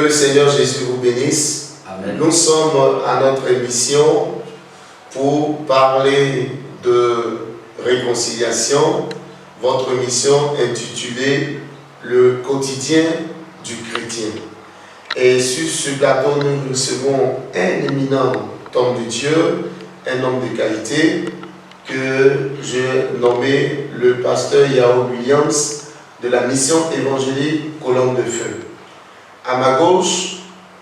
le Seigneur Jésus vous bénisse. Amen. Nous sommes à notre émission pour parler de réconciliation. Votre émission intitulée Le quotidien du chrétien. Et sur ce plateau, nous recevons un éminent homme de Dieu, un homme de qualité, que j'ai nommé le pasteur Yao Williams de la mission évangélique Colombe de Feu. À ma gauche,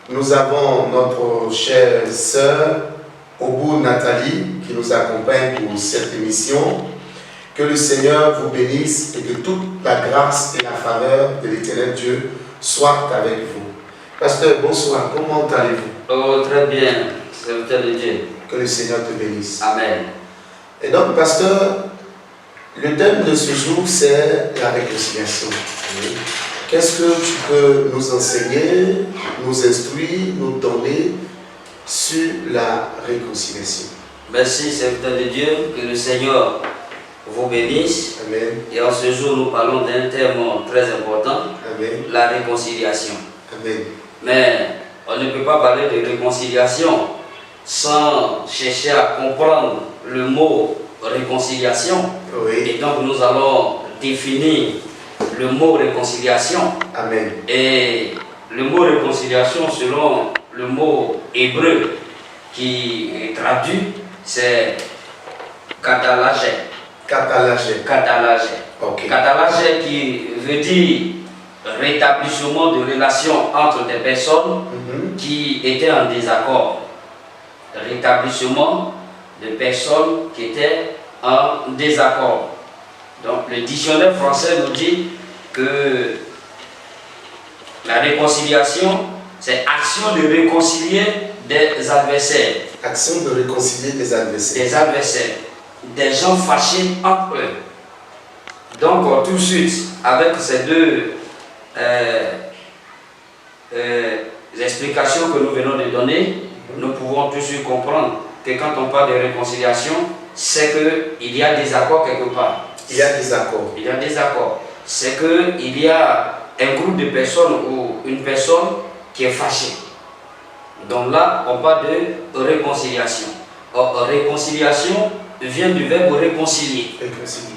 nous avons notre chère sœur Obou Nathalie qui nous accompagne pour cette émission. Que le Seigneur vous bénisse et que toute la grâce et la faveur de l'Éternel Dieu soient avec vous. Pasteur, bonsoir, comment allez-vous? Oh, très bien, serviteur de Dieu. Que le Seigneur te bénisse. Amen. Et donc, pasteur, le thème de ce jour, c'est la réconciliation. Qu'est-ce que tu peux nous enseigner, nous instruire, nous donner sur la réconciliation? Merci, serviteur de Dieu, que le Seigneur vous bénisse. Amen. Et en ce jour, nous parlons d'un thème très important, Amen. la réconciliation. Amen. Mais on ne peut pas parler de réconciliation sans chercher à comprendre le mot réconciliation. Oui. Et donc nous allons définir le mot réconciliation. Amen. Et le mot réconciliation, selon le mot hébreu qui est traduit, c'est katalagé. Katalagé. Katalagé. Ok. Katalagé qui veut dire rétablissement de relations entre des personnes qui étaient en désaccord. Rétablissement de personnes qui étaient en désaccord. Donc le dictionnaire français nous dit que la réconciliation, c'est action de réconcilier des adversaires. Action de réconcilier des adversaires. Des adversaires, des gens fâchés entre eux. Donc tout de suite, avec ces deux explications que nous venons de donner, nous pouvons tout de suite comprendre que quand on parle de réconciliation, c'est qu'il y a des accords quelque part. Il y a des accords. Il y a des accords. C'est qu'il y a un groupe de personnes ou une personne qui est fâchée. Donc là, on parle de réconciliation. Or, réconciliation vient du verbe réconcilier.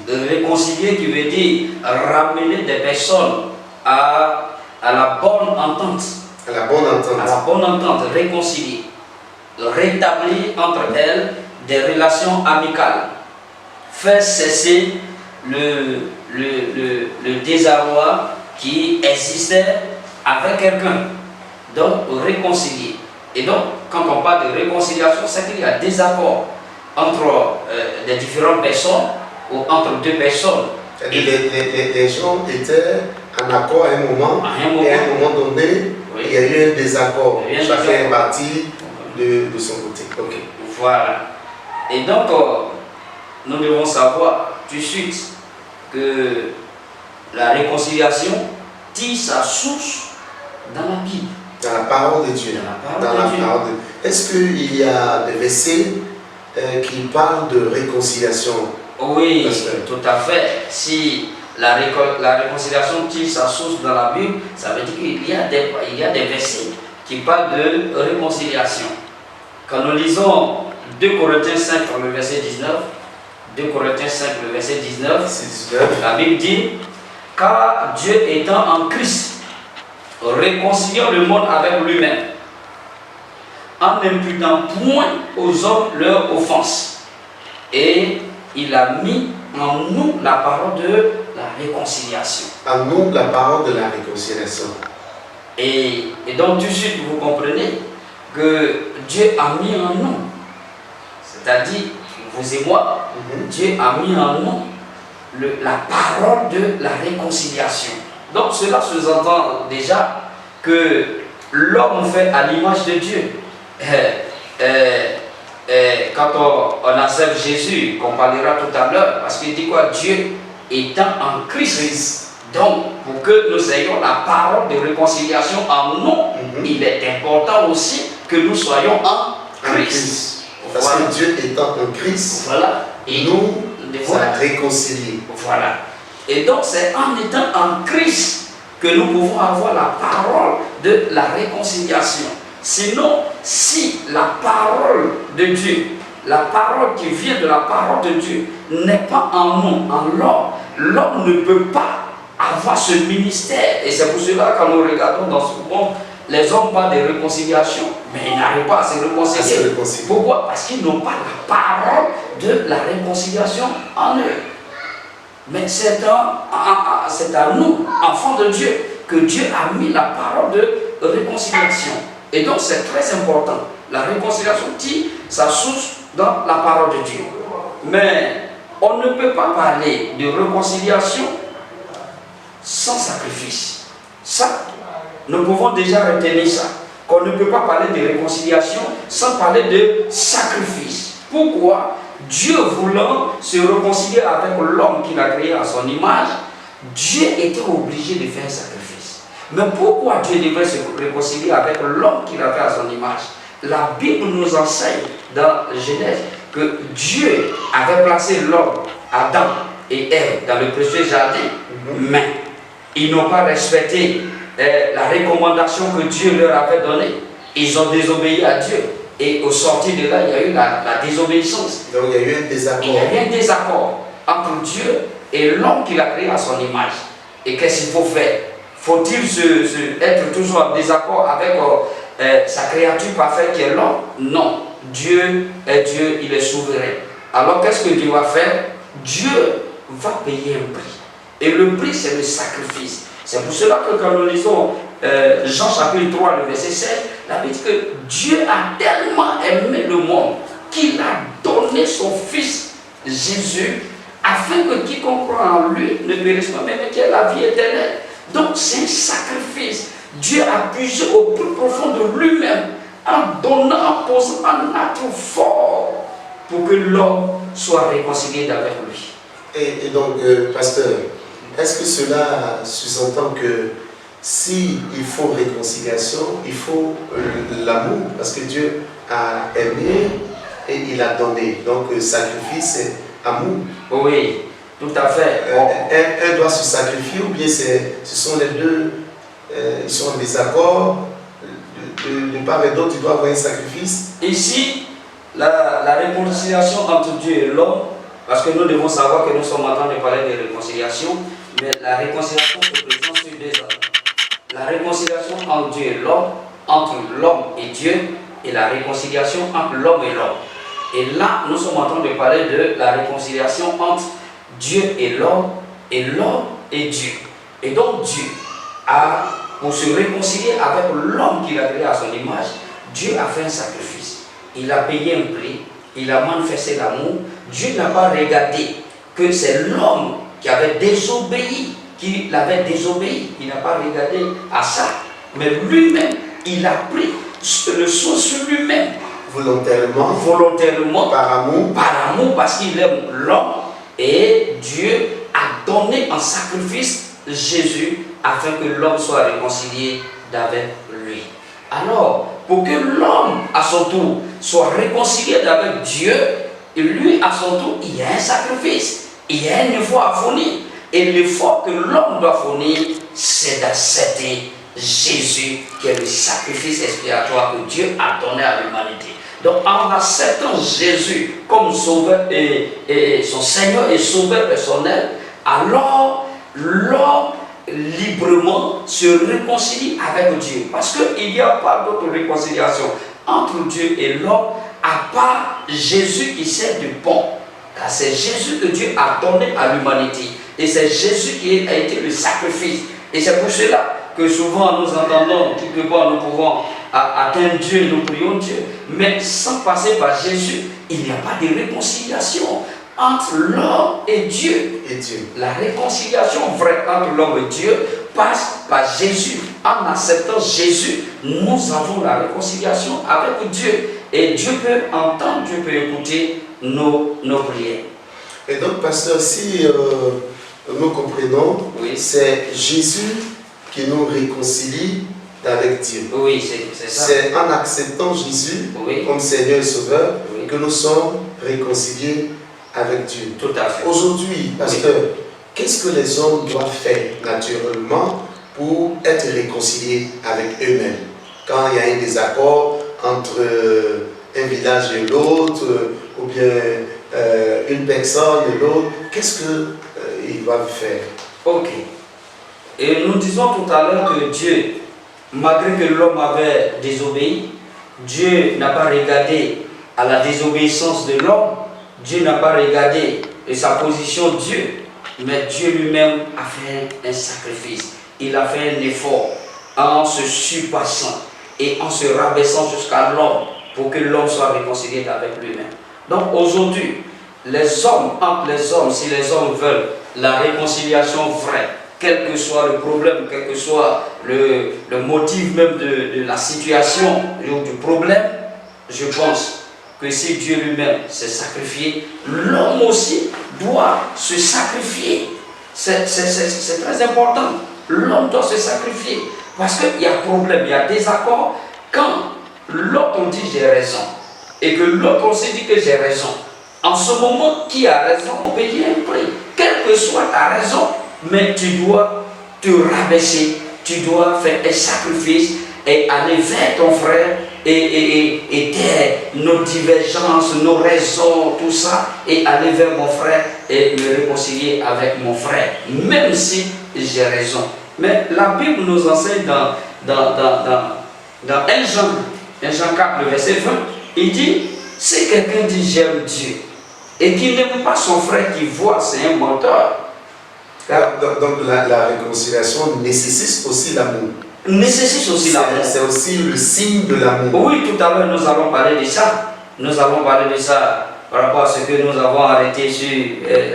Réconcilier qui veut dire ramener des personnes à la bonne entente. À la bonne entente. À la bonne entente, réconcilier. Rétablir entre elles des relations amicales. Faire cesser le désarroi qui existait avec quelqu'un. Donc, réconcilier. Et donc, quand on parle de réconciliation, c'est qu'il y a des accords entre les différentes personnes ou entre deux personnes. Les gens étaient en accord à un moment, et à un moment donné, oui, il y a eu un désaccord. Chacun est parti de son côté. Okay. Voilà. Et donc, nous devons savoir tout de suite que la réconciliation tire sa source dans la Bible. Dans la parole de Dieu. Est-ce qu'il y a des versets qui parlent de réconciliation? Oui, tout à fait. Si la réconciliation tire sa source dans la Bible, ça veut dire qu'il y a des versets qui parlent de réconciliation. Quand nous lisons 2 Corinthiens 5, le verset 19, 2 Corinthiens 5, le verset 19, la Bible dit: car Dieu étant en Christ, réconciliant le monde avec lui-même, en n'imputant point aux hommes leur offense. Et il a mis en nous la parole de la réconciliation. En nous la parole de la réconciliation. Et donc tout de suite vous comprenez que Dieu a mis en nous, c'est-à-dire vous et moi, Dieu a mis en nous la parole de la réconciliation. Donc cela sous-entend déjà que l'homme fait à l'image de Dieu. Quand on accepte Jésus, qu'on parlera tout à l'heure, parce qu'il dit quoi? Dieu étant en Christ. Donc, pour que nous ayons la parole de réconciliation en nous, il est important aussi que nous soyons en Christ. Parce que Dieu étant en Christ, voilà, et nous devons réconcilier. Voilà. Et donc, c'est en étant en Christ que nous pouvons avoir la parole de la réconciliation. Sinon, si la parole de Dieu, la parole qui vient de la parole de Dieu, n'est pas en nous, en l'homme, l'homme ne peut pas avoir ce ministère. Et c'est pour cela que quand nous regardons dans ce monde, les hommes parlent de réconciliation, mais ils n'arrivent pas à se réconcilier. Pourquoi? Parce qu'ils n'ont pas la parole de la réconciliation en eux. Mais c'est à nous, enfants de Dieu, que Dieu a mis la parole de réconciliation. Et donc c'est très important. La réconciliation tire sa source dans la parole de Dieu. Mais on ne peut pas parler de réconciliation sans sacrifice. Ça, nous pouvons déjà retenir ça. Qu'on ne peut pas parler de réconciliation sans parler de sacrifice. Pourquoi? Dieu voulant se réconcilier avec l'homme qu'il a créé à son image, Dieu était obligé de faire un sacrifice. Mais pourquoi Dieu devait se réconcilier avec l'homme qu'il a fait à son image? La Bible nous enseigne dans Genèse que Dieu avait placé l'homme, Adam et Ève, dans le précieux jardin, mais ils n'ont pas respecté la recommandation que Dieu leur avait donnée. Ils ont désobéi à Dieu. Et au sortir de là, il y a eu la désobéissance. Donc il y a eu un désaccord. Il y a eu un désaccord entre Dieu et l'homme qu'il a créé à son image. Et qu'est-ce qu'il faut faire? Faut-il être toujours en désaccord avec sa créature parfaite qui est l'homme? Non. Dieu est Dieu, il est souverain. Alors qu'est-ce que Dieu va faire? Dieu va payer un prix. Et le prix, c'est le sacrifice. C'est pour cela que quand nous lisons Jean chapitre 3, le verset 16, la Bible dit que Dieu a tellement aimé le monde qu'il a donné son Fils Jésus afin que quiconque croit en lui ne périsse pas, mais qu'il ait la vie éternelle. Donc c'est un sacrifice. Dieu a puisé au plus profond de lui-même en donnant, en posant un acte fort pour que l'homme soit réconcilié avec lui. Et donc, pasteur, est-ce que cela sous-entend que s'il faut réconciliation, il faut l'amour? Parce que Dieu a aimé et il a donné. Donc, sacrifice, c'est amour. Oui, tout à fait. Un doit se sacrifier ou bien ce sont les deux, ils sont en désaccord. De part et d'autre, il doit avoir un sacrifice. Ici, la réconciliation entre Dieu et l'homme, parce que nous devons savoir que nous sommes en train de parler de réconciliation, mais la réconciliation se présente sur deux ans. La réconciliation entre Dieu et l'homme, entre l'homme et Dieu, et la réconciliation entre l'homme et l'homme. Et là, nous sommes en train de parler de la réconciliation entre Dieu et l'homme et Dieu. Et donc Dieu a, pour se réconcilier avec l'homme qu'il a créé à son image, Dieu a fait un sacrifice. Il a payé un prix, il a manifesté l'amour. Dieu n'a pas regardé que c'est l'homme qui avait désobéi, qui l'avait désobéi. Il n'a pas regardé à ça. Mais lui-même, il a pris le soin sur lui-même. Volontairement, par amour, parce qu'il aime l'homme. Et Dieu a donné en sacrifice Jésus afin que l'homme soit réconcilié avec lui. Alors, pour que l'homme, à son tour, soit réconcilié avec Dieu, lui, à son tour, il y a un sacrifice. Il y a un effort à fournir. Et l'effort que l'homme doit fournir, c'est d'accepter Jésus, qui est le sacrifice expiatoire que Dieu a donné à l'humanité. Donc, en acceptant Jésus comme sauveur et son Seigneur et sauveur personnel, alors l'homme librement se réconcilie avec Dieu. Parce qu'il n'y a pas d'autre réconciliation entre Dieu et l'homme à part Jésus qui sert de pont. Car c'est Jésus que Dieu a donné à l'humanité. Et c'est Jésus qui a été le sacrifice. Et c'est pour cela que souvent nous entendons quelque part nous pouvons atteindre Dieu, nous prions Dieu. Mais sans passer par Jésus, il n'y a pas de réconciliation entre l'homme et Dieu. La réconciliation vraie entre l'homme et Dieu passe par Jésus. En acceptant Jésus, nous avons la réconciliation avec Dieu. Et Dieu peut entendre, Dieu peut écouter nos prières. Et donc, pasteur, si nous comprenons, oui, c'est Jésus qui nous réconcilie avec Dieu. Oui, c'est ça. C'est en acceptant Jésus, oui, comme Seigneur et Sauveur, oui, que nous sommes réconciliés avec Dieu. Tout à fait. Aujourd'hui, pasteur, oui, qu'est-ce que les hommes doivent faire naturellement pour être réconciliés avec eux-mêmes. Quand il y a un désaccord entre un village et l'autre, ou bien une personne et l'autre, qu'est-ce qu'ils doivent faire? Ok. Et nous disons tout à l'heure que Dieu, malgré que l'homme avait désobéi, Dieu n'a pas regardé à la désobéissance de l'homme, Dieu n'a pas regardé sa position Dieu, mais Dieu lui-même a fait un sacrifice. Il a fait un effort en se surpassant et en se rabaissant jusqu'à l'homme pour que l'homme soit réconcilié avec lui-même. Donc aujourd'hui, les hommes, entre les hommes, si les hommes veulent la réconciliation vraie, quel que soit le problème, quel que soit le motif même de la situation ou du problème, je pense que si Dieu lui-même s'est sacrifié, l'homme aussi doit se sacrifier. C'est très important. L'homme doit se sacrifier. Parce qu'il y a problème, il y a désaccord. Quand l'autre dit j'ai raison et que l'autre aussi dit que j'ai raison, en ce moment, qui a raison, on peut dire un prix. Quelle que soit ta raison, mais tu dois te rabaisser, tu dois faire un sacrifice et aller vers ton frère et taire nos divergences, nos raisons, tout ça, et aller vers mon frère et me réconcilier avec mon frère, même si j'ai raison. Mais la Bible nous enseigne dans 1 Jean 4, le verset 20, il dit, si quelqu'un dit j'aime Dieu, et qu'il n'aime pas son frère qui voit, c'est un menteur. Donc la réconciliation nécessite aussi l'amour. Nécessite aussi l'amour. C'est aussi le signe de l'amour. Oui, tout à l'heure nous allons parler de ça. Nous allons parler de ça par rapport à ce que nous avons arrêté sur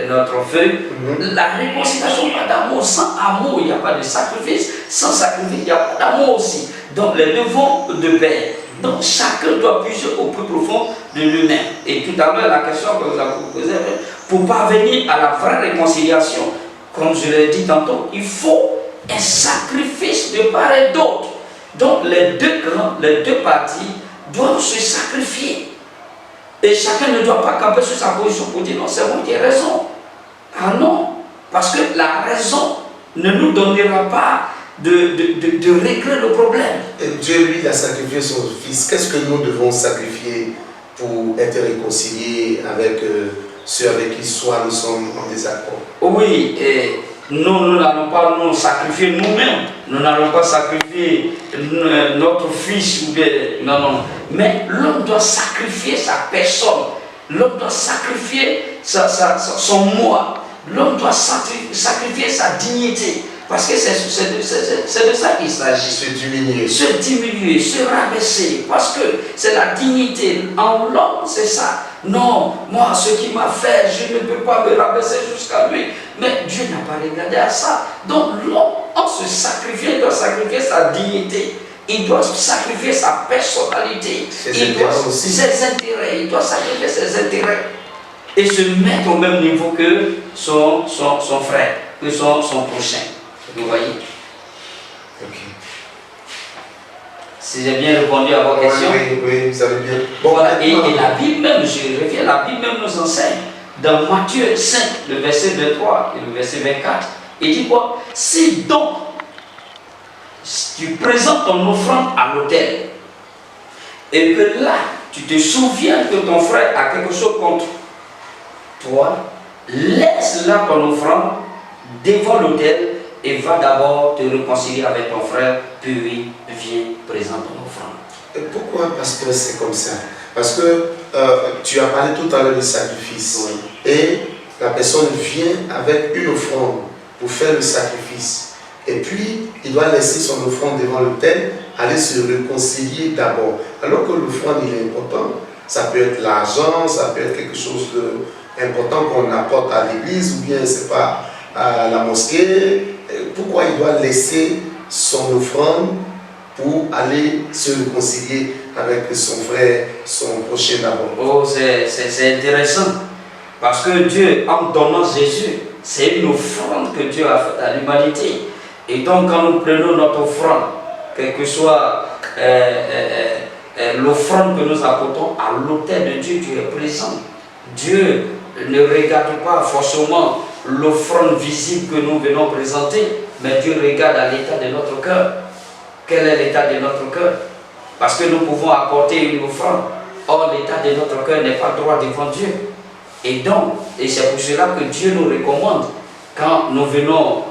notre feu. La réconciliation, pas d'amour. Sans amour, il n'y a pas de sacrifice. Sans sacrifice, il n'y a pas d'amour aussi. Donc les deux vont de pair. Donc chacun doit puiser au plus profond de lui-même. Et tout à l'heure, la question que vous avez posée, pour parvenir à la vraie réconciliation, comme je l'ai dit tantôt, il faut un sacrifice de part et d'autre. Donc les deux parties doivent se sacrifier. Et chacun ne doit pas camper sur sa position pour dire non, c'est moi qui ai raison. Ah non, parce que la raison ne nous donnera pas de régler le problème. Et Dieu, lui, a sacrifié son fils. Qu'est-ce que nous devons sacrifier pour être réconciliés avec ceux avec qui soit nous sommes en désaccord? Oui, et nous n'allons pas nous sacrifier nous-mêmes. Nous n'allons pas sacrifier notre fils ou bien... Non, non. Mais l'homme doit sacrifier sa personne. L'homme doit sacrifier son moi. L'homme doit sacrifier sa dignité. Parce que c'est de ça qu'il s'agit. Se diminuer. Se diminuer, se rabaisser. Parce que c'est la dignité en l'homme, c'est ça. Non, moi, ce qui m'a fait, je ne peux pas me rabaisser jusqu'à lui. Mais Dieu n'a pas regardé à ça. Donc l'homme, en se sacrifiant, il doit sacrifier sa dignité. Il doit sacrifier sa personnalité. Ses intérêts. Il doit sacrifier ses intérêts. Et se mettre au même niveau que son frère, que son prochain. Vous voyez? Ok. Si j'ai bien répondu à vos questions. Oui, vous avez bien. Bon, voilà, et la Bible même, je reviens, la Bible même nous enseigne, dans Matthieu 5, le verset 23 et le verset 24, il dit quoi? Si donc tu présentes ton offrande à l'autel, et que là, tu te souviens que ton frère a quelque chose contre toi, laisse là ton offrande devant l'autel et va d'abord te réconcilier avec ton frère, puis viens présenter ton offrande. Et pourquoi, pasteur, c'est comme ça? Parce que tu as parlé tout à l'heure du sacrifice. Oui. Et la personne vient avec une offrande pour faire le sacrifice. Et puis, il doit laisser son offrande devant l'autel, aller se réconcilier d'abord. Alors que l'offrande, il est important. Ça peut être l'argent, ça peut être quelque chose d'important qu'on apporte à l'église, ou bien, c'est pas à la mosquée. Pourquoi il doit laisser son offrande pour aller se réconcilier avec son frère, son prochain d'abord? Oh, c'est intéressant. Parce que Dieu, en donnant Jésus, c'est une offrande que Dieu a faite à l'humanité. Et donc, quand nous prenons notre offrande, quelle que soit l'offrande que nous apportons à l'autel de Dieu, Dieu est présent. Dieu ne regarde pas forcément l'offrande visible que nous venons présenter, mais Dieu regarde à l'état de notre cœur. Quel est l'état de notre cœur? Parce que nous pouvons apporter une offrande. Or, l'état de notre cœur n'est pas droit devant Dieu. Et donc, et c'est pour cela que Dieu nous recommande, quand nous venons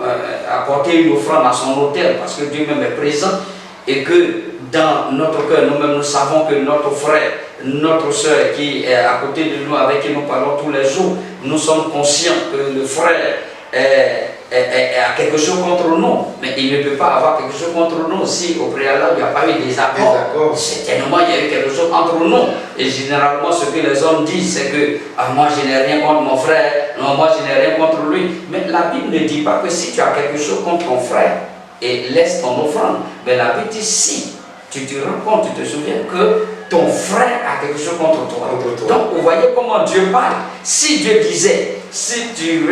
apporter une offrande à son autel, parce que Dieu même est présent, et que dans notre cœur, nous-mêmes, nous savons que notre frère, notre soeur qui est à côté de nous, avec qui nous parlons tous les jours, nous sommes conscients que le frère a quelque chose contre nous, mais il ne peut pas avoir quelque chose contre nous si au préalable il n'y a pas eu des accords. Certainement il y a eu quelque chose entre nous. Et généralement ce que les hommes disent, c'est que moi je n'ai rien contre mon frère, non, moi je n'ai rien contre lui. Mais la Bible ne dit pas que si tu as quelque chose contre ton frère, et laisse ton offrande. Mais la Bible dit si tu te rends compte, tu te souviens que ton frère a quelque chose contre toi. Donc vous voyez comment Dieu parle. Si Dieu disait, si tu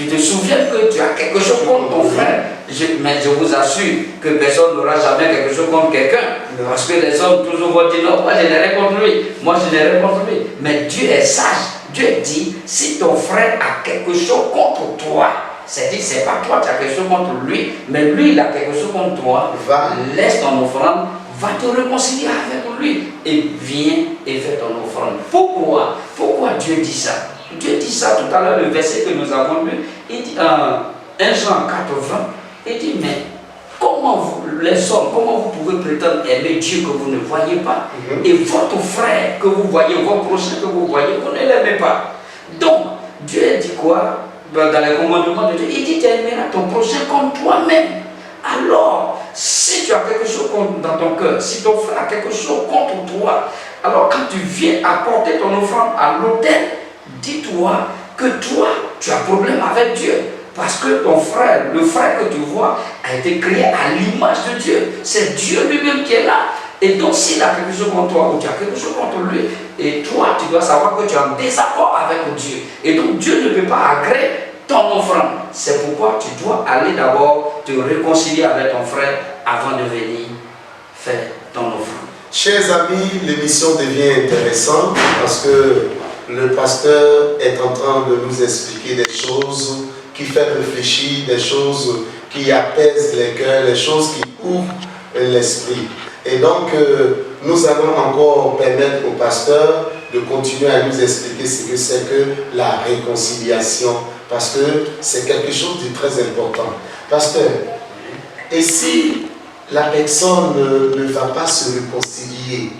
te souviens que tu as quelque chose contre ton frère, mais je vous assure que personne n'aura jamais quelque chose contre quelqu'un. Parce que les hommes toujours vont dire non, moi je n'ai rien contre lui, moi je n'ai rien contre lui. Mais Dieu est sage. Dieu dit, si ton frère a quelque chose contre toi, c'est-à-dire c'est pas toi qui as quelque chose contre lui, mais lui il a quelque chose contre toi, laisse ton offrande, va te réconcilier avec lui et viens et fais ton offrande. Pourquoi Dieu dit ça? Dieu dit ça tout à l'heure, le verset que nous avons lu, il dit 1 Jean 4, 20, il dit mais comment vous, les hommes, comment vous pouvez prétendre aimer Dieu que vous ne voyez pas, et votre frère que vous voyez, votre prochain que vous voyez, vous ne l'aimez pas. Donc Dieu dit quoi? Dans les commandements de Dieu, il dit tu aimeras ton prochain comme toi-même. Alors, si tu as quelque chose dans ton cœur, si ton frère a quelque chose contre toi, alors quand tu viens apporter ton offrande à l'autel, dis-toi que toi, tu as problème avec Dieu. Parce que ton frère, le frère que tu vois, a été créé à l'image de Dieu. C'est Dieu lui-même qui est là. Et donc, s'il a quelque chose contre toi ou tu as quelque chose contre lui, et toi, tu dois savoir que tu es en désaccord avec Dieu. Et donc, Dieu ne peut pas agréer ton offrande. C'est pourquoi tu dois aller d'abord te réconcilier avec ton frère avant de venir faire ton offrande. Chers amis, l'émission devient intéressante parce que le pasteur est en train de nous expliquer des choses qui font réfléchir, des choses qui apaisent les cœurs, des choses qui ouvrent l'esprit. Et donc, nous allons encore permettre au pasteur de continuer à nous expliquer ce que c'est que la réconciliation, parce que c'est quelque chose de très important. Pasteur, et si la personne ne va pas se réconcilier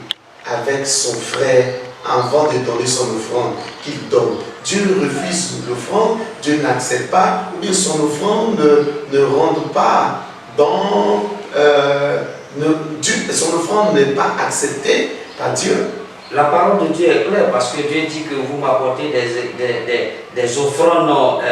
avec son frère avant de donner son offrande qu'il donne, Dieu refuse l'offrande, Dieu n'accepte pas, ou bien son offrande ne rentre pas dans... son offrande n'est pas acceptée par Dieu. La parole de Dieu est claire parce que Dieu dit que vous m'apportez des offrandes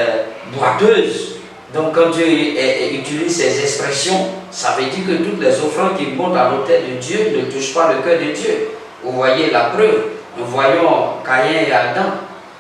boiteuses. Donc quand Dieu utilise ces expressions, ça veut dire que toutes les offrandes qui montent à l'autel de Dieu ne touchent pas le cœur de Dieu. Vous voyez la preuve. Nous voyons Caïn et Adam.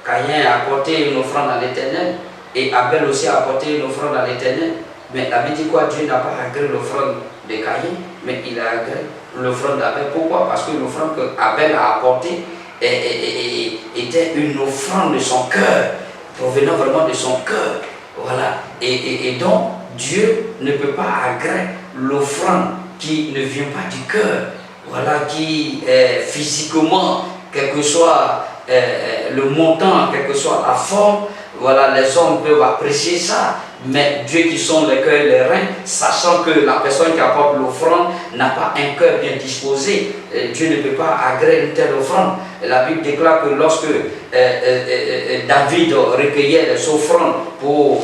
Caïn a apporté une offrande à l'Éternel et Abel aussi a apporté une offrande à l'Éternel. Mais la Bible dit quoi? Dieu n'a pas agréé l'offrande de Caïn, mais il a agréé l'offrande d'Abel. Pourquoi? Parce que l'offrande qu'Abel a apportée était une offrande de son cœur, provenant vraiment de son cœur. Voilà. Et donc, Dieu ne peut pas agréer l'offrande qui ne vient pas du cœur. Voilà, qui physiquement, quel que soit le montant, quelle que soit la forme, voilà, les hommes peuvent apprécier ça. Mais Dieu qui sonde les cœurs et les reins, sachant que la personne qui apporte l'offrande n'a pas un cœur bien disposé, Dieu ne peut pas agréer une telle offrande. La Bible déclare que lorsque David recueillait les offrandes pour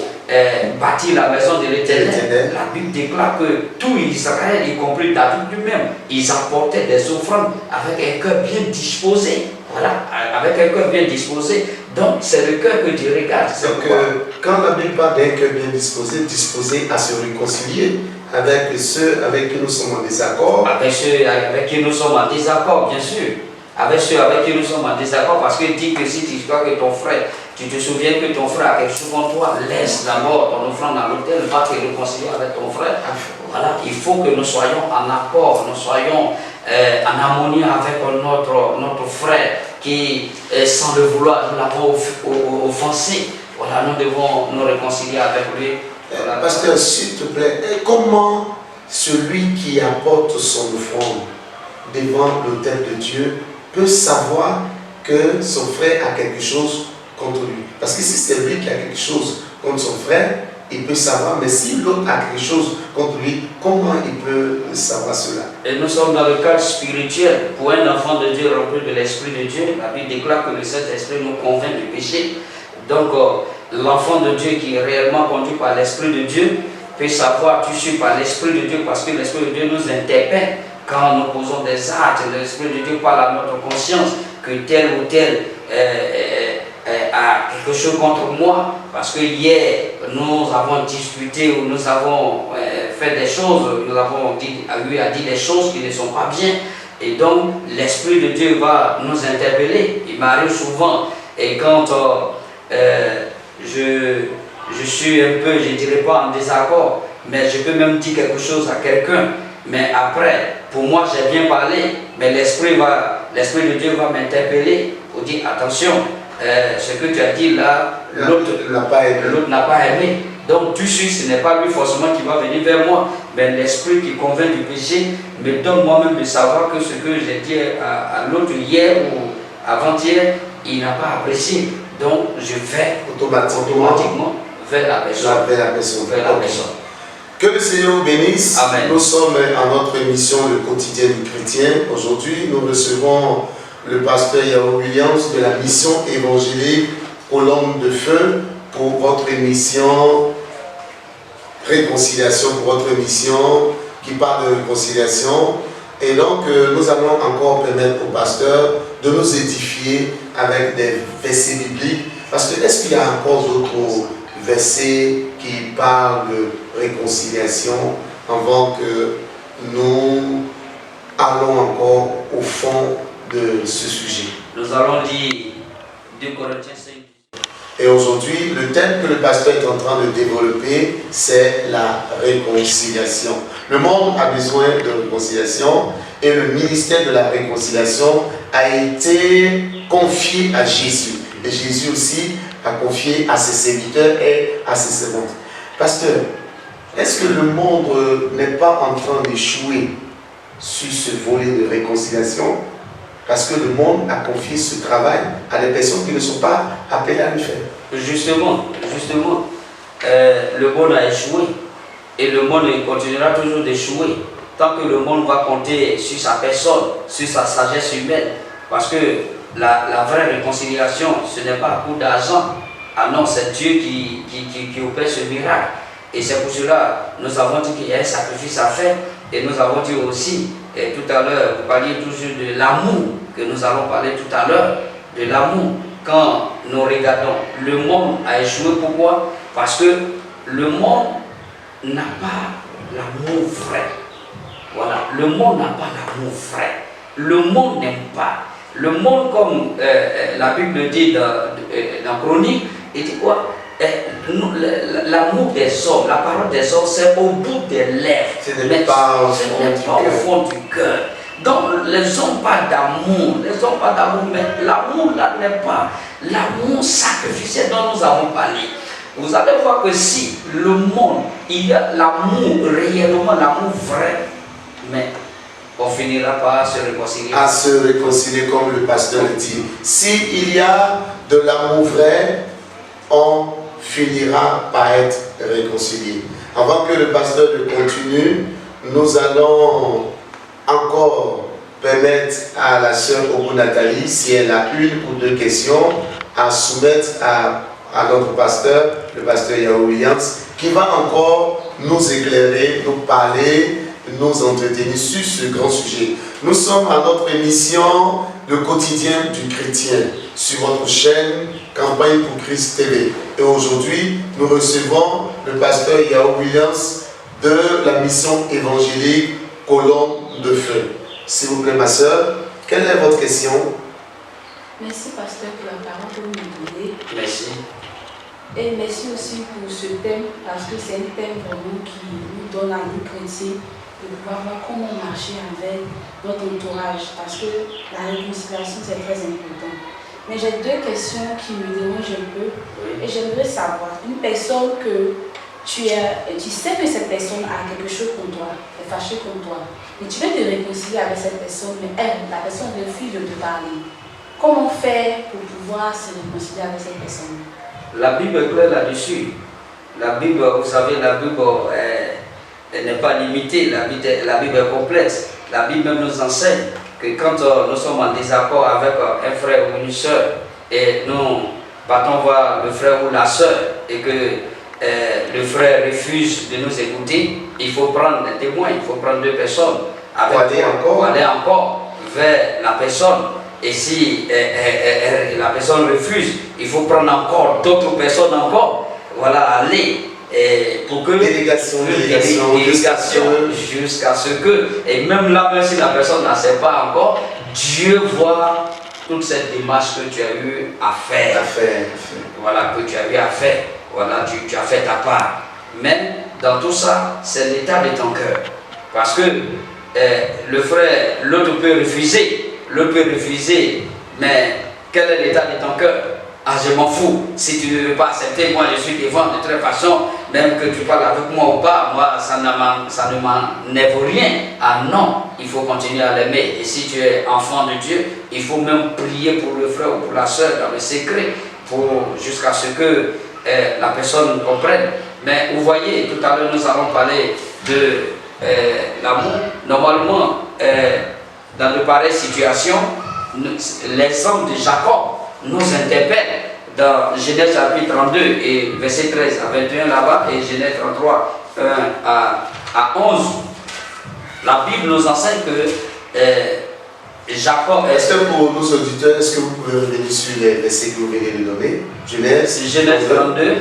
bâtir la maison de l'Éternel, la Bible déclare que tout Israël, y compris David lui-même, ils apportaient des offrandes avec un cœur bien disposé. Voilà, avec un cœur bien disposé. Donc c'est le cœur que Dieu regarde. Donc quand la Bible parle d'un cœur bien disposé, disposé à se réconcilier avec ceux avec qui nous sommes en désaccord. Avec ceux avec qui nous sommes en désaccord, bien sûr. Avec ceux avec qui nous sommes en désaccord, parce qu'il dit que si tu crois que ton frère, tu te souviens que ton frère a quelque chose contre toi, laisse d'abord ton offrande à l'autel, va te réconcilier avec ton frère. Voilà, il faut que nous soyons en accord, nous soyons en harmonie avec notre frère qui, sans le vouloir, nous l'avons offensé. Voilà, nous devons nous réconcilier avec lui Pasteur, s'il te plaît, comment celui qui apporte son offrande devant l'autel de Dieu peut savoir que son frère a quelque chose contre lui? Parce que si c'est lui qui a quelque chose contre son frère, il peut savoir, mais si l'autre a quelque chose contre lui, comment il peut savoir cela? Et nous sommes dans le cadre spirituel. Pour un enfant de Dieu rempli de l'Esprit de Dieu, la Bible déclare que le Saint-Esprit nous convainc du péché. Donc, l'enfant de Dieu qui est réellement conduit par l'Esprit de Dieu peut savoir, tu suis par l'Esprit de Dieu, parce que l'Esprit de Dieu nous interpelle. Quand nous posons des actes, l'Esprit de Dieu parle à notre conscience que tel ou tel a quelque chose contre moi, parce que hier nous avons discuté ou nous avons fait des choses, nous avons eu à dire des choses qui ne sont pas bien, et donc l'Esprit de Dieu va nous interpeller. Il m'arrive souvent, et quand je suis un peu, je ne dirais pas en désaccord, mais je peux même dire quelque chose à quelqu'un, mais après, pour moi j'ai bien parlé, mais l'Esprit de Dieu va m'interpeller pour dire attention, ce que tu as dit là, l'autre n'a pas aimé. Donc tu suis, ce n'est pas lui forcément qui va venir vers moi, mais l'Esprit qui convainc du péché me donne moi-même de savoir que ce que j'ai dit à l'autre hier ou avant-hier, il n'a pas apprécié. Donc je vais automatiquement vers la personne. Que le Seigneur vous bénisse. Amen. Nous sommes à notre émission Le Quotidien du Chrétien. Aujourd'hui, nous recevons le pasteur Yao Williams de la mission évangélique Colombe de Feu pour votre émission Réconciliation, pour votre émission qui parle de réconciliation. Et donc, nous allons encore permettre au pasteur de nous édifier avec des versets bibliques. Parce que est-ce qu'il y a encore d'autres versets qui parlent de réconciliation avant que nous allons encore au fond de ce sujet? Nous allons lire 2 Corinthiens 5. Et aujourd'hui, le thème que le pasteur est en train de développer, c'est la réconciliation. Le monde a besoin de réconciliation et le ministère de la réconciliation a été confié à Jésus. Et Jésus aussi a confié à ses serviteurs et à ses servantes. Pasteur, est-ce que le monde n'est pas en train d'échouer sur ce volet de réconciliation? Parce que le monde a confié ce travail à des personnes qui ne sont pas appelées à le faire. Justement, le monde a échoué et le monde continuera toujours d'échouer tant que le monde va compter sur sa personne, sur sa sagesse humaine. Parce que la vraie réconciliation, ce n'est pas à coup d'argent. Ah non, c'est Dieu qui opère ce miracle. Et c'est pour cela nous avons dit qu'il y a un sacrifice à faire. Et nous avons dit aussi, et tout à l'heure, vous parliez toujours de l'amour, que nous allons parler tout à l'heure, de l'amour. Quand nous regardons, le monde a échoué. Pourquoi? Parce que le monde n'a pas l'amour vrai. Voilà, le monde n'a pas l'amour vrai. Le monde n'aime pas. Le monde, comme la Bible dit dans Chronique, il dit quoi? L'amour des hommes, la parole des hommes, c'est au bout des lèvres. Ce n'est pas au fond du cœur. Donc les hommes parlent d'amour, mais l'amour là n'est pas l'amour sacrificiel dont nous avons parlé. Vous allez voir que si le monde, il y a l'amour réellement, l'amour vrai, mais on finira par se réconcilier. À se réconcilier comme le pasteur le dit. S'il y a de l'amour vrai, on finira par être réconcilié. Avant que le pasteur ne continue, nous allons encore permettre à la sœur Obu Nathalie, si elle a une ou deux questions, à soumettre à notre pasteur, le pasteur Yao Williams, qui va encore nous éclairer, nous parler, nous entretenir sur ce grand sujet. Nous sommes à notre émission Le Quotidien du Chrétien sur votre chaîne Campagne pour Christ TV. Et aujourd'hui, nous recevons le pasteur Yao Williams de la mission évangélique Colombe de Feu. S'il vous plaît, ma soeur, quelle est votre question? Merci, pasteur, pour la parole que vous nous donnez. Merci. Et merci aussi pour ce thème, parce que c'est un thème vraiment qui nous donne à nous chrétiens de pouvoir voir comment marcher avec notre entourage, parce que la réconciliation, c'est très important. Mais j'ai deux questions qui me dérangent un peu, et j'aimerais savoir, une personne que tu sais que cette personne a quelque chose contre toi, est fâchée contre toi, et tu veux te réconcilier avec cette personne, mais la personne refuse de te parler. Comment faire pour pouvoir se réconcilier avec cette personne? La Bible est claire là-dessus. La Bible, vous savez, la Bible elle n'est pas limitée, la Bible est complète. La Bible même nous enseigne que quand nous sommes en désaccord avec un frère ou une soeur, et nous partons voir le frère ou la soeur, et que le frère refuse de nous écouter, il faut prendre un témoin, il faut prendre deux personnes pour aller encore vers la personne. Et si la personne refuse, il faut prendre encore d'autres personnes encore. Voilà, aller pour que délégation jusqu'à ce que, et même là, même si la personne n'en sait pas encore, Dieu voit toute cette démarche que tu as eu à faire. Voilà, que tu as eu à faire. Voilà, tu as fait ta part. Mais dans tout ça, c'est l'état de ton cœur. Parce que le frère, l'autre peut refuser, mais quel est l'état de ton cœur? Ah, je m'en fous. Si tu ne veux pas accepter, moi je suis devant de toute façon, même que tu parles avec moi ou pas, moi ça ne m'enlève rien. Ah non, il faut continuer à l'aimer. Et si tu es enfant de Dieu, il faut même prier pour le frère ou pour la soeur dans le secret, jusqu'à ce que la personne comprenne. Mais vous voyez, tout à l'heure nous allons parler de l'amour. Normalement, dans de pareilles situations, l'exemple de Jacob nous interpelle dans Genèse chapitre 32 et verset 13 à 21 là-bas, et Genèse 33, 1 à 11. La Bible nous enseigne que Jacob... Est-ce que pour nos auditeurs, est-ce que vous pouvez revenir sur les versets que vous venez de donner? Genèse 32,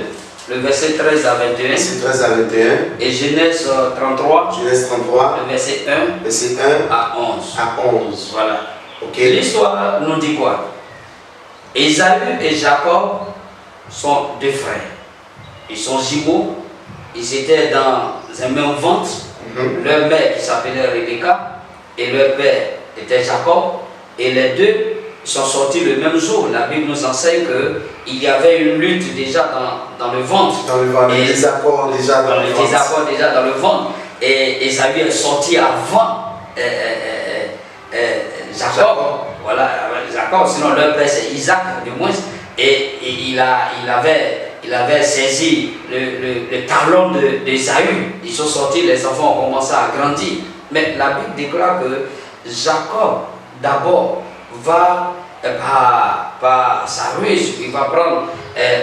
le verset 13 à 21. Verset 13 à 21. Et Genèse 33, le verset 1 à 11. Voilà. Okay. L'histoire nous dit quoi? Ésaü et Jacob sont deux frères. Ils sont jumeaux. Ils étaient dans un même ventre. Leur mère qui s'appelait Rebecca et leur père était Jacob. Et les deux sont sortis le même jour. La Bible nous enseigne qu'il y avait une lutte déjà dans le ventre. Des désaccords déjà dans le ventre. Et Ésaü est sorti avant Jacob. Voilà, Jacob, sinon leur père c'est Isaac du moins. Et il avait saisi le talon d'Ésaü. Ils sont sortis, les enfants ont commencé à grandir. Mais la Bible déclare que Jacob d'abord va par sa ruse, il va prendre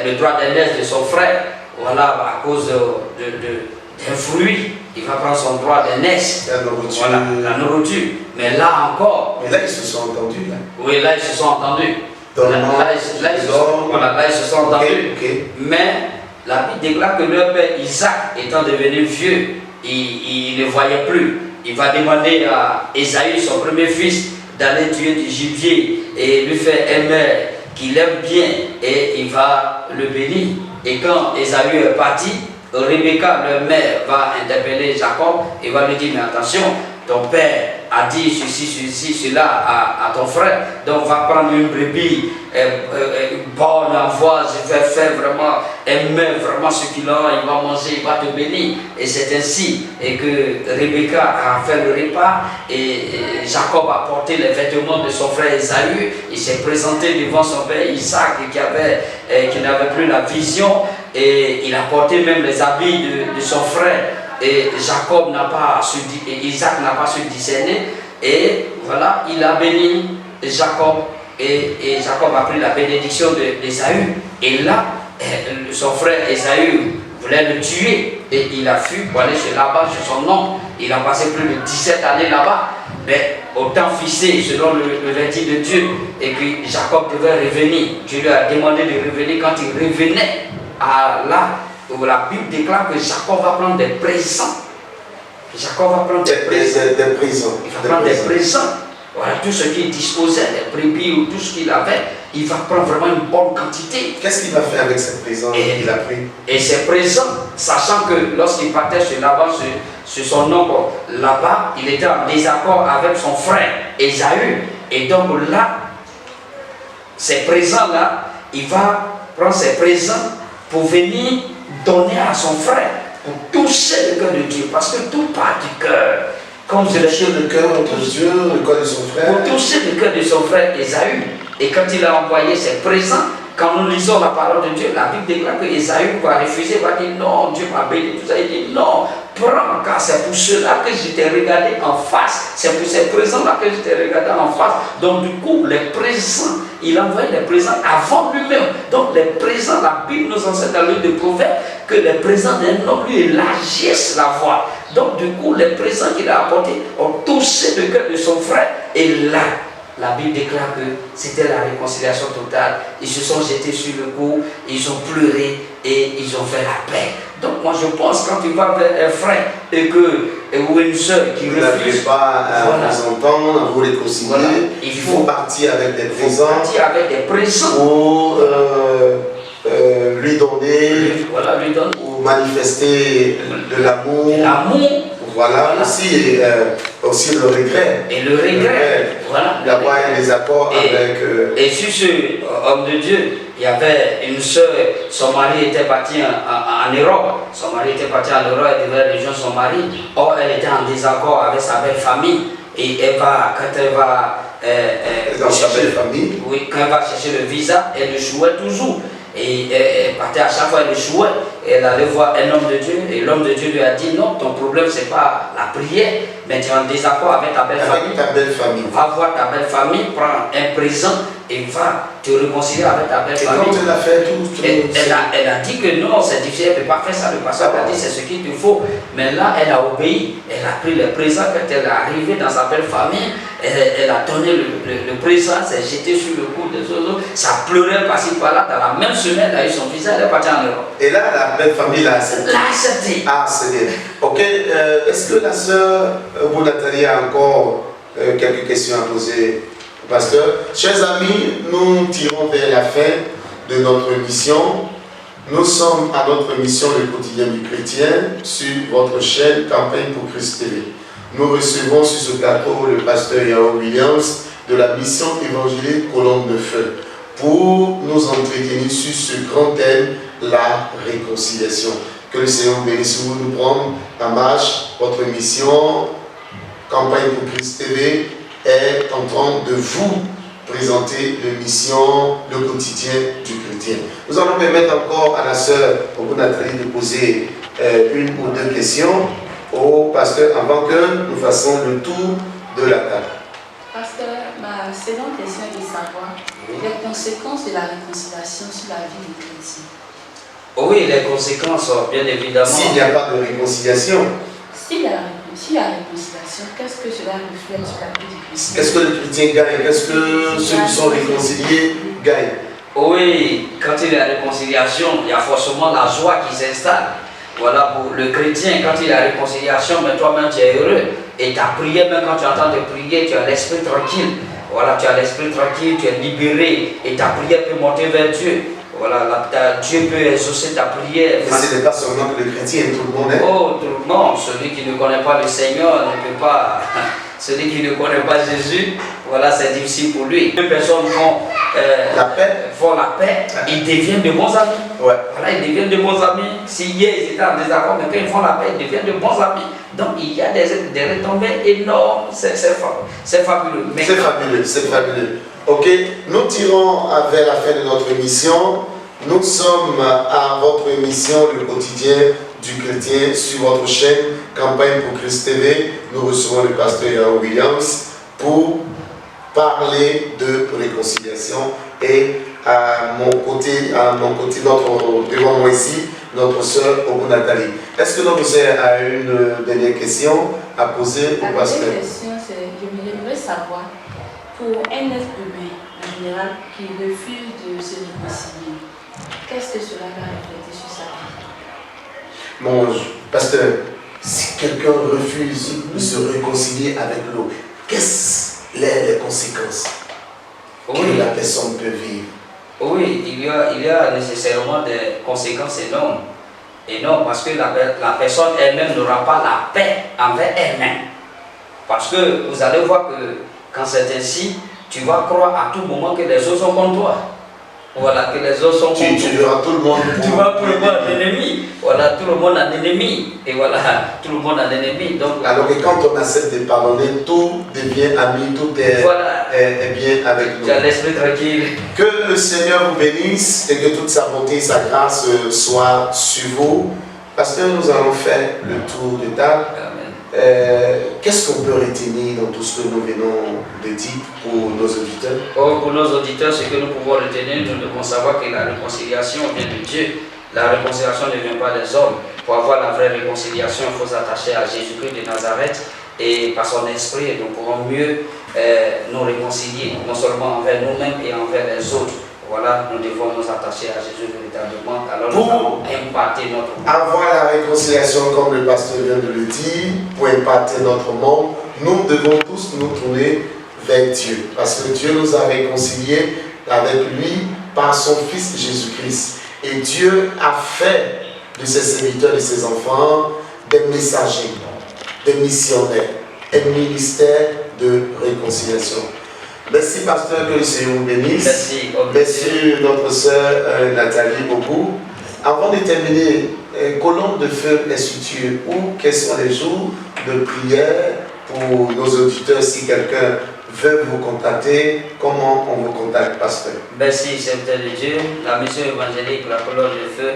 le droit d'aînesse de son frère, voilà, à cause d'un fruit, il va prendre son droit d'aînesse, voilà, la nourriture. Mais là encore... Mais là ils se sont entendus. Oui, là ils se sont entendus. Là ils se sont entendus. Okay. Mais la Bible déclare que leur père Isaac, étant devenu vieux, il ne voyait plus. Il va demander à Ésaü, son premier fils, d'aller tuer du gibier et lui faire un mets qu'il aime bien, et il va le bénir. Et quand Ésaü est parti, Rebecca, leur mère, va interpeller Jacob et va lui dire: mais attention, ton père a dit ceci, cela à ton frère, donc va prendre une brebis bonne, envoie, je vais faire vraiment un mets vraiment succulent, il va manger, il va te bénir. Et c'est ainsi et que Rebecca a fait le repas, et Jacob a porté les vêtements de son frère Ésaü. Il s'est présenté devant son père Isaac qui n'avait plus la vision, et il a porté même les habits de son frère. Et Jacob n'a pas su, Isaac n'a pas su discerner, et voilà, il a béni Jacob, et Jacob a pris la bénédiction d'Ésaü. Et là, son frère Ésaü voulait le tuer, et il a fui pour aller chez Laban, chez son oncle. Il a passé plus de 17 années là-bas, mais au temps fixé, selon le verdict de Dieu, et que Jacob devait revenir. Dieu lui a demandé de revenir. Quand il revenait là, où la Bible déclare que Jacob va prendre des présents. Jacob va prendre des présents. Il va prendre des présents. Voilà, tout ce qu'il disposait, des brebis ou tout ce qu'il avait, il va prendre vraiment une bonne quantité. Qu'est-ce qu'il va faire avec ces présents qu'il a pris? Et ces présents, sachant que lorsqu'il partait chez Laban, sur son oncle là-bas, il était en désaccord avec son frère Ésaü. Et donc là, ces présents-là, il va prendre ces présents pour venir donner à son frère. pour toucher le cœur de Dieu, parce que tout part du cœur. Comme je l'ai dit, le cœur de Dieu, le cœur de son frère. Pour toucher le cœur de son frère Ésaü. Et quand il a envoyé ses présents, quand nous lisons la parole de Dieu, la Bible déclare que Ésaü va refuser, va dire non, Dieu m'a béni, tout ça. Il dit non, prends, car c'est pour cela que je t'ai regardé en face. C'est pour ces présents-là que je t'ai regardé en face. Donc du coup, les présents, il envoyait les présents avant lui-même. Donc les présents, la Bible nous enseigne dans le livre de Proverbes que les présents d'un homme lui élargissent la voie. Donc du coup, les présents qu'il a apportés ont touché le cœur de son frère. Et là, la Bible déclare que c'était la réconciliation totale. Ils se sont jetés sur le cou, ils ont pleuré et ils ont fait la paix. Donc moi je pense quand tu vas vers un frère ou une soeur qui vous n'arrivez pas à vous entendre, à vous réconcilier, voilà. Il faut partir avec des présents. Pour lui donner, ou manifester de l'amour. Voilà, aussi le regret. Et le regret. Voilà. D'avoir un désaccord avec. Et sur ce homme de Dieu, il y avait une soeur, son mari était parti en Europe. Son mari était parti en Europe, elle devait rejoindre son mari. Or, elle était en désaccord avec sa belle famille. Et quand elle va. Dans sa belle famille. Oui, quand elle va chercher le visa, elle échouait toujours. Et elle partait à chaque fois, elle échouait. Elle allait voir un homme de Dieu. Et l'homme de Dieu lui a dit non, ton problème, ce n'est pas la prière, mais tu es en désaccord avec ta belle famille. Ta belle famille. Va voir ta belle famille, prends un présent et va te réconcilier avec ta belle famille. Quand elle a fait elle a dit que non, c'est difficile, elle ne peut pas faire ça. Le pasteur a dit c'est ce qu'il te faut. Mais là, elle a obéi. Elle a pris le présent. Quand elle est arrivée dans sa belle famille, elle a donné le présent, s'est jetée sur le cou des autres. Ça pleurait par-ci par-là. Dans la même semaine, elle a eu son visa, elle est partie en Europe. Et là, la belle famille l'a accepté. Ah, c'est bien. Ok. Est-ce que la sœur Nathalie a encore quelques questions à poser au pasteur? Chers amis, nous tirons vers la fin de notre mission. Nous sommes à notre mission Le Quotidien du Chrétien sur votre chaîne Campagne pour Christ TV. Nous recevons sur ce plateau le pasteur Yao Williams de la mission évangélique Colombe de Feu pour nous entretenir sur ce grand thème, la réconciliation. Que le Seigneur bénisse vous nous prendre en marche. Votre mission Campagne pour Christ TV est en train de vous présenter l'émission Le Quotidien du Chrétien. Nous allons permettre encore à la sœur Nathalie de poser une ou deux questions au pasteur avant que nous fassions le tour de la table. Pasteur, ma seconde question est de savoir les conséquences de la réconciliation sur la vie du chrétien. Oui, les conséquences, bien évidemment. S'il n'y a pas de réconciliation. S'il y a réconciliation, qu'est-ce que cela reflète sur la vie du chrétien? Qu'est-ce que le chrétien gagne? Qu'est-ce que ceux qui sont réconciliés gagnent? Oui, quand il y a réconciliation, il y a forcément la joie qui s'installe. Voilà, pour le chrétien, quand il y a réconciliation, mais toi-même tu es heureux. Et ta prière, même quand tu entends de prier, tu as l'esprit tranquille. Voilà, tu as l'esprit tranquille, tu es libéré. Et ta prière peut monter vers Dieu. Voilà, Dieu peut exaucer ta prière. Mais ce n'est pas seulement que le chrétien, tout le monde est. Oh, tout le monde. Celui qui ne connaît pas le Seigneur ne peut pas. Celui qui ne connaît pas Jésus, voilà, c'est difficile pour lui. Deux personnes font la paix, ils deviennent de bons amis. Ouais. Voilà, ils deviennent de bons amis. Si hier ils étaient en désaccord, mais quand ils font la paix, ils deviennent de bons amis. Donc il y a des retombées énormes, c'est fabuleux. C'est fabuleux, c'est fabuleux. Ok, nous tirons vers la fin de notre mission. Nous sommes à votre émission, Le Quotidien du Chrétien, sur votre chaîne Campagne pour Christ TV. Nous recevons le pasteur Yao Williams pour parler de réconciliation. Et à mon côté, devant moi ici, notre sœur Nathalie. Est-ce que notre sœur a une dernière question à poser au pasteur? La dernière question, c'est j'aimerais savoir, pour un être humain en général qui refuse de se réconcilier, qu'est-ce que cela va refléter sur sa vie? Mon pasteur, si quelqu'un refuse de se réconcilier avec l'autre, quelles sont les conséquences que la personne peut vivre? Oui, il y a nécessairement des conséquences énormes. Énormes parce que la personne elle-même n'aura pas la paix envers elle-même. Parce que vous allez voir que quand c'est ainsi, tu vas croire à tout moment que les autres sont contre toi. Voilà, que les autres sont Tu verras tout le monde. Tu vois, tout le monde a un ennemi. Voilà, tout le monde a un ennemi. Et voilà, tout le monde a un ennemi. Donc, alors que quand on accepte de pardonner, tout devient ami, tout est, voilà, est bien avec nous. tu as l'esprit tranquille. Que le Seigneur vous bénisse et que toute sa bonté et sa grâce soient sur vous. Parce que nous allons faire le tour de table. Qu'est-ce qu'on peut retenir dans tout ce que nous venons de dire pour nos auditeurs? Pour nos auditeurs, ce que nous pouvons retenir, nous devons savoir que la réconciliation vient de Dieu. La réconciliation ne vient pas des hommes. Pour avoir la vraie réconciliation, il faut s'attacher à Jésus-Christ de Nazareth et par son esprit, nous pourrons mieux nous réconcilier, non seulement envers nous-mêmes et envers les autres. Voilà, nous devons nous attacher à Jésus véritablement. Alors nous allons imparter notre monde. Avoir la réconciliation, comme le pasteur vient de le dire, pour imparter notre monde, nous devons tous nous tourner vers Dieu. Parce que Dieu nous a réconciliés avec lui par son Fils Jésus-Christ. Et Dieu a fait de ses serviteurs, de ses enfants, des messagers, des missionnaires, un ministère de réconciiliation. Merci pasteur, que le Seigneur vous bénisse. Merci. Merci notre sœur Nathalie beaucoup. Avant de terminer, colonne de feu est située où? Quels sont les jours de prière pour nos auditeurs? Si quelqu'un veut vous contacter, comment on vous contacte, pasteur? Merci, serviteur de Dieu. La mission évangélique, la colonne de feu,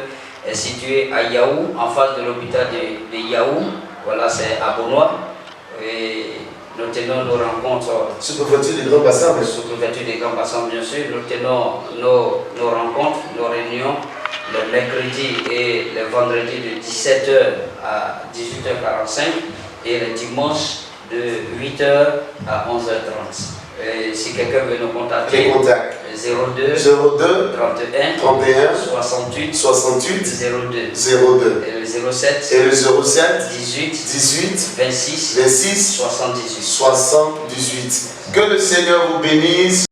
est située à Yahou, en face de l'hôpital de Yahou. Voilà, c'est à Bonois. Et nous tenons nos rencontres. Sous couverture des grands bassins, bien sûr. Sous couverture des grands bassins, bien sûr. Nous tenons nos rencontres, nos réunions, le mercredi et le vendredi de 17h à 18h45 et le dimanche de 8h à 11h30. Et si quelqu'un veut nous contacter, les contacts 02 31 68 02 et le 07 18 26 78. Que le Seigneur vous bénisse.